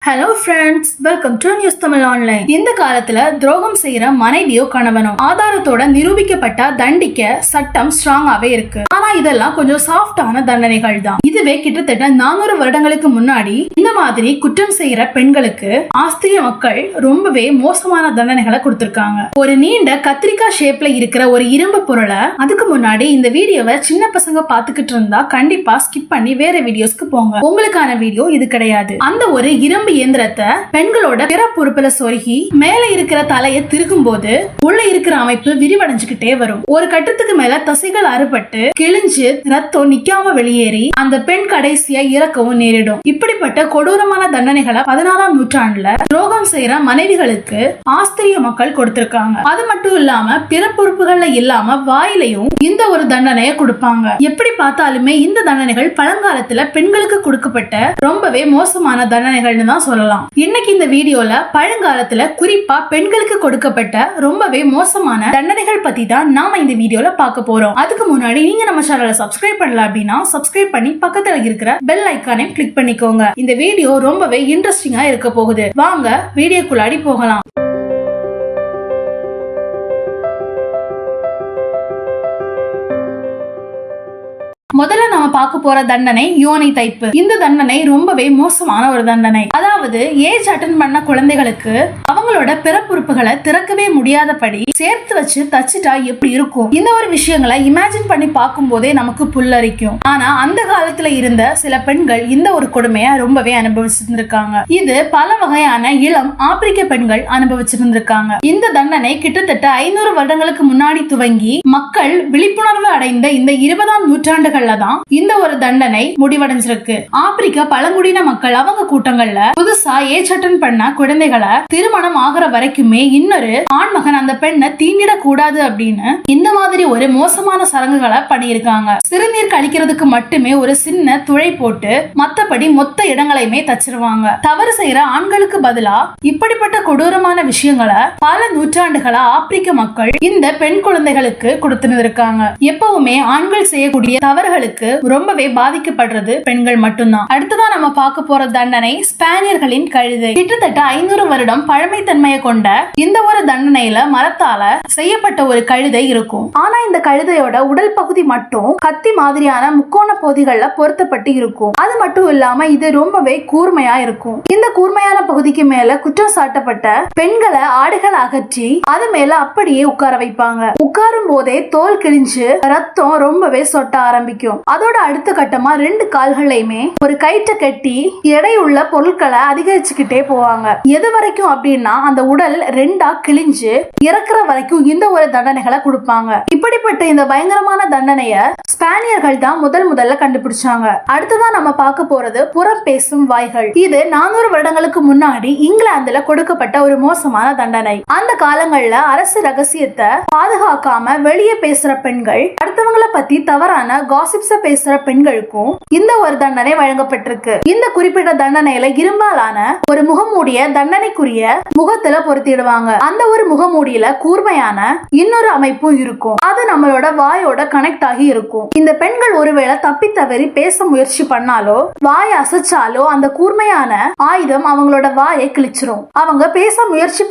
Hello friends, welcome to news Tamil online. இந்த காலத்துல துரோகம் செய்யற மனைவியோ கணவனோ ஆதாரத்தோட நிரூபிக்கப்பட்டா தண்டிக்க சட்டம் ஸ்ட்ராங்காவே இருக்கு. ஆனா இதெல்லாம் கொஞ்சம் சாஃப்டான தண்டனைகள் தான். இதுவே கிட்டத்தட்ட 400 வருடங்களுக்கு முன்னாடி இந்த மாதிரி குற்றம் செய்யற பெண்களுக்கு ஆஸ்திரிய மக்கள் ரொம்பவே மோசமான தண்டனைகளை கொடுத்திருக்காங்க. ஒரு நீண்ட கத்திரிக்காய் ஷேப்ல இருக்கிற ஒரு இரும்பு பொருளை அதுக்கு முன்னாடி இந்த வீடியோவை சின்ன பசங்க பாத்துக்கிட்டு இருந்தா கண்டிப்பா ஸ்கிப் பண்ணி வேற வீடியோஸ்க்கு போங்க. உங்களுக்கான வீடியோ இது கிடையாது. அந்த ஒரு இரும்பு இயந்திரத்தை பெண்களோட பிற பொறுப்புல சொருகி மேல இருக்கிற தலையை திருகும் போது உள்ள இருக்கிற அமைப்பு விரிவடைஞ்சுக்கிட்டே வரும். ஒரு கட்டத்துக்கு மேல தசைகள் அறுபட்டு கிழிஞ்சு ரத்தம் நிக்காம வெளியேறி அந்த பெண் கடைசியா இறக்கவும் நேரிடும். இப்படிப்பட்ட கொடூரமான தண்டனைகளை 16ஆம் நூற்றாண்டுல துரோகம் செய்யற மனைவிகளுக்கு ஆஸ்திரிய மக்கள் கொடுத்திருக்காங்க. அது மட்டும் இல்லாம பிற பொறுப்புகள்ல இல்லாம வாயிலையும் இந்த ஒரு தண்டனையை கொடுப்பாங்க. எப்படி பார்த்தாலுமே இந்த தண்டனைகள் பழங்காலத்துல பெண்களுக்கு கொடுக்கப்பட்ட ரொம்பவே மோசமான தண்டனைகள்னு தான் சொல்லலாம். இன்னைக்கு இந்த வீடியோல பழங்காலத்துல குறிப்பா பெண்களுக்கு கொடுக்கப்பட்ட ரொம்பவே மோசமான தண்டனைகள் பத்தி தான் நாம இந்த வீடியோல பார்க்க போறோம். அதுக்கு முன்னாடி நீங்க நம்ம சேனலை சப்ஸ்கிரைப் பண்ணல அப்படின்னா சப்ஸ்கிரைப் பண்ணி பக்கத்துல இருக்கிற பெல் ஐகானை கிளிக் பண்ணிக்கோங்க. இந்த வீடியோ ரொம்பவே இன்ட்ரெஸ்டிங்கா இருக்க போகுது. வாங்க வீடியோக்குள்ளாடி போகலாம். முதல்ல நம்ம பார்க்க போற தண்டனை யோனி தைப்பு. இந்த தண்டனை ரொம்பவே மோசமான ஒரு தண்டனை. அதாவது ஏஜ் அட்டன் பண்ண குழந்தைகளுக்கு அவங்களோட பிறப்புறுப்புகளை திறக்கவே முடியாதபடி சேர்த்து வச்சு தச்சுட்டா எப்படி இருக்கும்? இந்த ஒரு விஷயங்களை இமேஜின் பண்ணி பார்க்கும் போதே நமக்கு புல்லரிக்கும். ஆனா அந்த காலத்துல இருந்த சில பெண்கள் இந்த ஒரு கொடுமையை ரொம்பவே அனுபவிச்சிருந்திருக்காங்க. இது பல வகையான இளம் ஆப்பிரிக்க பெண்கள் அனுபவிச்சிருந்திருக்காங்க. இந்த தண்டனை கிட்டத்தட்ட 500 வருடங்களுக்கு முன்னாடி துவங்கி மக்கள் விழிப்புணர்வு அடைந்த இந்த 20ஆம் நூற்றாண்டுகள் தான் இந்த ஒரு தண்டனை முடிவடைஞ்சிருக்கு. ஆப்பிரிக்க பழங்குடியின மக்கள் அவங்க கூட்டங்கள்ல புதுசா ஏஜ் அட்டன் பண்ண குழந்தைகளை திருமணம் ஆகிற வரைக்குமே இன்னொரு ஆண்மகன் அந்த பெண்ணை தீண்டிட கூடாது அப்படின்னு இந்த மாதிரி ஒரு மோசமான சடங்குகளை பண்ணியிருக்காங்க. சிறுநீர் கழிக்கிறதுக்கு மட்டுமே ஒரு சின்ன துளை போட்டு மத்தபடி மொத்த இடங்களையுமே தச்சிருவாங்க. தவறு செய்யற ஆண்களுக்கு பதிலா இப்படிப்பட்ட கொடூரமான விஷயங்களை பல நூற்றாண்டுகளா ஆப்பிரிக்க மக்கள் இந்த பெண் குழந்தைகளுக்கு கொடுத்துருக்காங்க. எப்பவுமே ஆண்கள் செய்யக்கூடிய தவறுகளுக்கு ரொம்பவே பாதிக்கப்படுறது பெண்கள் மட்டும்தான். அடுத்ததான் நம்ம பார்க்க போற தண்டனை ஸ்பானியர்களின் கழுதை. கிட்டத்தட்ட 500 வருடம் பழமை தன்மையை கொண்ட இந்த ஒரு தண்டனையில மரத்தால செய்யப்பட்ட ஒரு கழுதை இருக்கும். ஆனா இந்த கழுதையோட உடல் பகுதி மட்டும் கத்தி மாதிரியான முக்கோண பகுதிகள்ல பொருத்தப்பட்டு இருக்கும். அது மட்டும் இல்லாம இது ரொம்பவே கூர்மையா இருக்கும். இந்த கூர்மையான பகுதிக்கு மேல குற்றம் சாட்டப்பட்ட பெண்களை ஆடுகள் அகற்றி அது மேல அப்படியே உட்கார வைப்பாங்க. உட்காரும் போதே தோல் கிழிஞ்சு ரத்தம் ரொம்பவே சொட்ட ஆரம்பிக்கும். அதோட அடுத்த கட்டமா 2 கால்களையுமே ஒரு கயிற்ற கட்டி எடை உள்ள பொருட்களை அதிகரிச்சுக்கிட்டே போவாங்க. எது வரைக்கும் அப்படின்னா அந்த உடல் 2ஆ கிழிஞ்சு இறக்குற வரைக்கும் இந்த ஒரு தண்டனைகளை கொடுப்பாங்க. இப்படிப்பட்ட இந்த பயங்கரமான தண்டனைய ஸ்பானியர்கள் தான் முதல்ல கண்டுபிடிச்சாங்க. அடுத்ததான் நம்ம பார்க்க போறது புறம் பேசும் வாய்கள். இது 400 வருடங்களுக்கு முன்னாடி இங்கிலாந்துல கொடுக்கப்பட்ட ஒரு மோசமான தண்டனை. அந்த காலங்கள்ல அரசு ரகசியத்தை பாதுகாக்காம வெளியே பேசுற பெண்கள், அடுத்தவங்களை பத்தி தவறான காசிப்ஸ பேசுற பெண்களுக்கும் இந்த ஒரு தண்டனை வழங்கப்பட்டிருக்கு. இந்த குறிப்பிட்ட தண்டனையில இரும்பாலான ஒரு முகமூடிய தண்டனைக்குரிய முகத்துல பொருத்திடுவாங்க. அந்த ஒரு முகமூடியில கூர்மையான இன்னொரு அமைப்பும் இருக்கும். அது நம்மளோட வாயோட கனெக்ட் ஆகி இருக்கும். இந்த பெண்கள் ஒருவேளை தப்பி தவறி பேச முயற்சி பண்ணாலோ வாய் அசைச்சாலோ அந்த கூர்மையான ஆயுதம் அவங்களோட வாயை கிழிச்சிரும். அவங்க பேச முயற்சி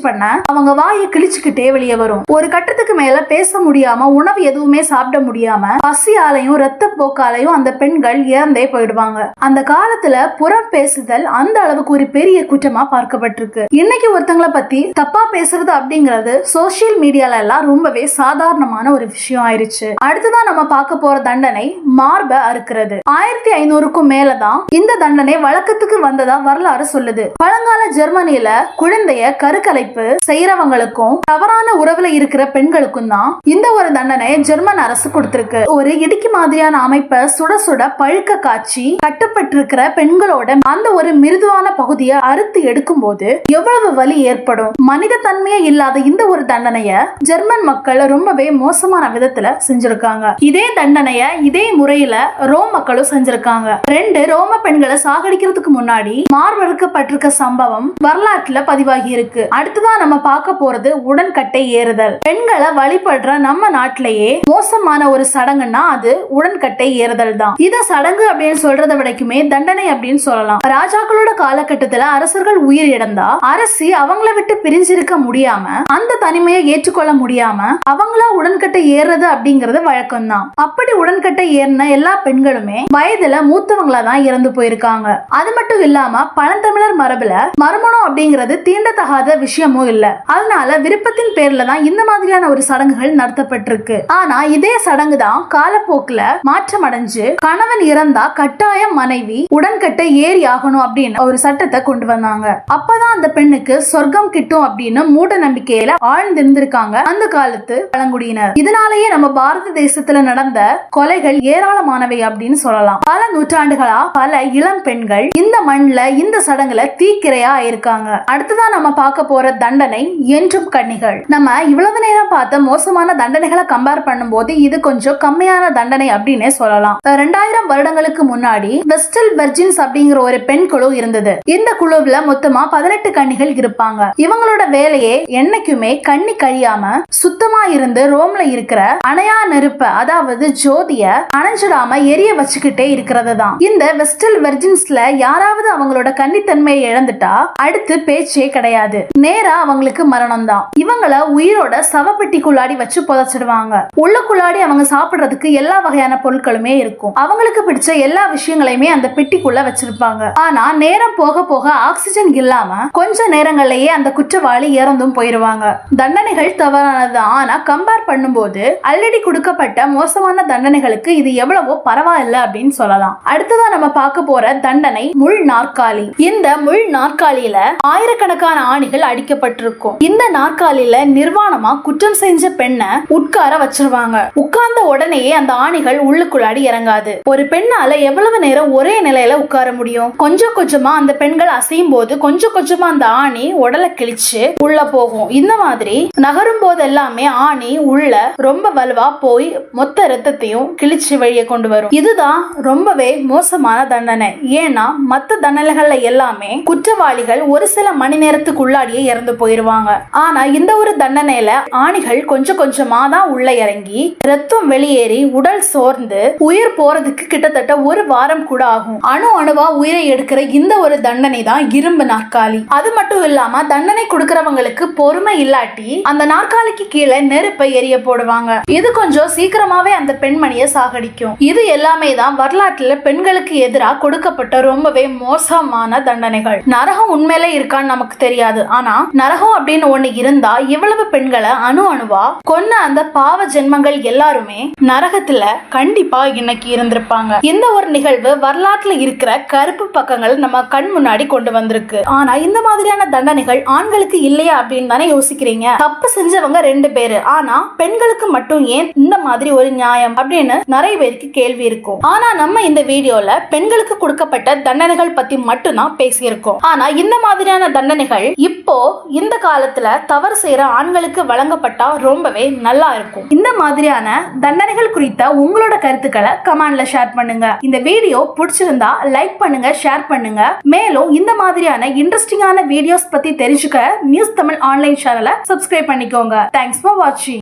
பண்ண அவங்க வாயை கிழிச்சுக்கிட்டே வெளியே வரும். ஒரு கட்டத்துக்கு மேல பேச முடியாம உணவு எதுவுமே சாப்பிட முடியாம பசியாலையும் ரத்த போக்காலையும் அந்த பெண்கள் இறந்தே போயிடுவாங்க. அந்த காலத்துல புறம் பேசுதல் அந்த அளவுக்கு ஒரு பெரிய குற்றமா பார்க்கப்பட்டிருக்கு. இன்னைக்கு ஒருத்தங்களை பத்தி தப்பா பேசுறது அப்படிங்கிறது சோசியல் மீடியால எல்லாம் ரொம்பவே சாதாரணமான ஒரு விஷயம் ஆயிருச்சு. அடுத்ததான் நம்ம பார்க்க போற தண்டனை மார்ப அறுக்கிறது. 1500க்கும் மேலதான் இந்த தண்டனை வழக்கத்துக்கு வந்ததா வரலாறு சொல்லுது. பழங்கால ஜெர்மனியில குழந்தைய கருக்கலைப்பு செய்யறவங்களுக்கும் தவறான உறவுல இருக்கிற பெண்களுக்கும் தான் இந்த ஒரு தண்டனை ஜெர்மன் அரசு கொடுத்திருக்கு. ஒரு இடுக்கி மாதிரியான அமைப்பை சுட சுட பழுக்க காய்ச்சி கட்டப்பட்டிருக்கிற பெண்களோட அந்த ஒரு மிருதுவான பகுதியை அறுத்து எடுக்கும் போது எவ்வளவு வலி ஏற்படும். மனித தன்மையே இல்லாத இந்த ஒரு தண்டனைய ஜெர்மன் மக்கள் ரொம்பவே மோசமான விதத்துல செஞ்சிருக்காங்க. இதே தண்டனைய இதே முறையில ரோம் மக்களும் செஞ்சிருக்காங்க. 2 ரோம பெண்களை சாகடிக்கிறதுக்கு முன்னாடி மார்பறுக்கப்பட்டிருக்க சம்பவம் வரலாற்றுல பதிவாகி இருக்கு. அடுத்ததான் நம்ம பார்க்க போறது உடன்கட்டை ஏறுதல். பெண்களை வழிபடுற நம்ம நாட்டிலேயே மோசமான ஒரு சடங்குன்னா அது அதாவது உடன்கட்டை ஏறுதல் தான். இத சடங்கு அப்படின்னு சொல்றதை விடக்குமே தண்டனை அப்படின்னு சொல்லலாம். ராஜாக்களோட காலகட்டத்துல அரசர்கள் உயிர் இழந்தா அரசி அவங்கள விட்டு பிரிஞ்சிருக்க முடியாம, அந்த தனிமையை ஏற்றுக்கொள்ள முடியாம அவங்களா உடன்கட்டை ஏறுறது அப்படிங்கறது வழக்கம் தான். அப்படி உடன்கட்டை ஏறின எல்லா பெண்களுமே வயதுல மூத்தவங்களா தான் இறந்து போயிருக்காங்க. அது மட்டும் இல்லாம பழந்தமிழர் மரபுல மறுமணம் அப்படிங்கிறது தீண்டத்தகாத விஷயமும் இல்ல. அதனால விருப்பத்தின் பேர்ல தான் இந்த மாதிரியான ஒரு சடங்குகள் நடத்தப்பட்டிருக்கு. ஆனா இதே சடங்கு தான் காலப்போக்குல மாற்றம் அடைஞ்சு கணவன் இறந்தா கட்டாயம் மனைவி உடன்கட்டை ஏறி ஆகணும் அப்படின்னு ஒரு சட்டத்தை கொண்டு வந்தாங்க. அப்பதான் அந்த பெண்ணுக்கு சொர்க்கம் கிட்டும் அப்படின்னு மூட நம்பிக்கையில ஆழ்ந்திருந்திருக்காங்க அந்த காலத்து பழங்குடியினர். இதனாலேயே நம்ம பாரத தேசத்துல நடந்த கொலைகள் ஏராளமானவை அப்படின்னு சொல்லலாம். பல நூற்றாண்டுகளா பல இளம் பெண்கள் இந்த மண்ல இந்த சடங்குல தீக்கிரையா இருக்காங்க. அடுத்ததான் நம்ம பார்க்க போற தண்டனை என்றும் கன்னிகள். நம்ம இவ்வளவு நேரம் பார்த்த மோசமான தண்டனைகளை கம்பேர் பண்ணும்போது இது கொஞ்சம் கம்மியான தண்டனை அப்படின்னே சொல்லலாம். 2000 வருடங்களுக்கு முன்னாடி வெஸ்டல் வெர்ஜின்ஸ் அப்படிங்கிற ஒரு பெண் குழு இருந்தது. இந்த குழுவுல மொத்தமா 18 கன்னிகள் இருப்பாங்க. இவங்களோட வேலையே என்னைக்குமே கண்ணி கழியாம சுத்தமா இருந்து ரோம்ல இருக்கிற அணையா நெருப்ப, அதாவது ஜோதிய அணைஞ்சிடாம எரிய வச்சுக்கிட்டே இருக்கிறது தான். இந்த வெஸ்டல் வெர்ஜின்ஸ்ல யாராவது அவங்களோட கன்னித்தன்மையை இழந்துட்டா அடுத்து பேச்சே கிடையாது. நேரா அவங்களுக்கு மரணம் தான். இவங்கள உயிரோட சவப்பெட்டிக்குள்ளாடி வச்சு புதைச்சிடுவாங்க. உள்ளுக்குள்ளாடி அவங்க சாப்பிடுறதுக்கு எல்லா வகையான பொருட்களுமே இருக்கும். அவங்களுக்கு பிடிச்ச எல்லா விஷயங்களையுமே அந்த பெட்டிக்குள்ள வச்சிருப்பாங்க. ஆனா நேரம் போக போக ஆக்சிஜன் இல்லாம கொஞ்ச நேரங்கள்லயே அந்த குற்றவாளி இறந்தும் போயிருவாங்க. தண்டனைகள் தவறானது. ஆனா கம்பேர் பண்ணும்போது ஆல்ரெடி கொடுக்கப்பட்ட மோசமான தண்டனைகளுக்கு இது எவ்வளவோ பரவாயில்ல அப்படின்னு சொல்லலாம். அடுத்ததான் நம்ம பார்க்க போற தண்டனை முள் நாற்காலி. இந்த முள் நாற்காலியில ஆயிரக்கணக்கான ஆணிகள் அடிக்கப்பட்டிருக்கும். இந்த நாற்காலியில நிர்வாணமா குற்றம் செஞ்ச பெண்ணை உட்கார வச்சிருவாங்க. உட்கார்ந்த உடனேயே அந்த ஆணிகள் உள்ளுக்குள்ளாடி இறங்காது. ஒரு பெண்ணால எவ்வளவு நேரம் ஒரே நிலையில உட்கார முடியும்? கொஞ்சம் கொஞ்சமா அந்த பெண்கள் அசையும் போது கொஞ்சம் கொஞ்சமா அந்த ஆணி உடலை கிழிச்சு உள்ள போகும். இந்த மாதிரி நகரும் போது எல்லாமே ஆணி உள்ள ரொம்ப வலுவா போய் மொத்த ரத்தத்தையும் கிழிச்சு வெளியே கொண்டு வரும். இதுதான் ரொம்பவே மோசமான தண்டனை. ஏன்னா மத்த தண்டனைகள்ல எல்லாமே குற்றவாளிகள் ஒரு சில மணி நேரத்துக்கு உள்ளாடியே இறந்து போயிருவாங்க. ஆனா இந்த ஒரு தண்டனையில ஆணிகள் கொஞ்சம் கொஞ்சமா தான் உள்ள இறங்கி ரத்தம் வெளியேறி உடல் சோர்ந்து உயிர் போறதுக்கு கிட்டத்தட்ட ஒரு வாரம் கூட ஆகும். அணு அணுவா உயிரை எடுக்கிற இந்த ஒரு தண்டனை தான் இரும்பு நாற்காலி. அது மட்டும் இல்லாம தண்டனை கொடுக்கறவங்களுக்கு பொறுமை இல்லாட்டி அந்த நாற்காலிக்கு கீழே நெருப்பை எரிய போடுவாங்க. இது கொஞ்சம் சீக்கிரமாவே அந்த பெண்மணியை சாகடிக்கும். இது எல்லாமே தான் வரலாற்றுல பெண்களுக்கு எதிராக கொடுக்கப்பட்ட ரொம்பவே மோசமான தண்டனைகள். நரகம் உண்மையில இருக்கான்னு நமக்கு தெரியாது. ஆனா நரகம் அப்படின்னு ஒண்ணு இருந்தா இவ்வளவு பெண்களை அணு அணுவா கொன்ன அந்த பாவ ஜென்மங்கள் எல்லாருமே நரகத்துல கண்டிப்பா இன்னைக்கு இருந்திருப்பாங்க. இந்த ஒரு நிகழ்வு வரலாற்றுல இருக்கிற கருப்பு பக்கங்கள் நம்ம கண் முன்னாடி கொண்டு வந்திருக்கு. ஆனா இந்த மாதிரியான தண்டனைகள் ஆண்களுக்கு இல்லையா அப்படின்னு தானே யோசிக்கிறீங்க. தப்பு செஞ்சவங்க 2 பேரு, ஆனா பெண்களுக்கு மட்டும் ஏன் இந்த மாதிரி ஒரு நியாயம் அப்படின்னு நிறைய பேருக்கு கேள்வி இருக்கும். ஆனா நம்ம இந்த வீடியோல பெண்களுக்கு கொடுக்கப்பட்ட தண்டனைகள் பத்தி மட்டும் தான் பேசியிருக்கோம். ஆனா இந்த மாதிரியான தண்டனைகள் இப்போ இந்த காலத்துல தவறு செய்யற ஆண்களுக்கு வழங்கப்பட்டா ரொம்பவே நல்லா இருக்கும். இந்த மாதிரியான தண்டனைகள் குறித்த உங்களோட கருத்துக்களை கமெண்ட்ல ஷேர் பண்ணுங்க. இந்த வீடியோ பிடிச்சிருந்தா லைக் பண்ணுங்க, ஷேர் பண்ணுங்க. மேலும் இந்த மாதிரியான இன்ட்ரெஸ்டிங்கான வீடியோஸ் பத்தி தெரிஞ்சுக்க நியூஸ் தமிழ் ஆன்லைன் சேனலை சப்ஸ்கிரைப் பண்ணிக்கோங்க. தேங்க்ஸ் ஃபார் வாட்சிங்.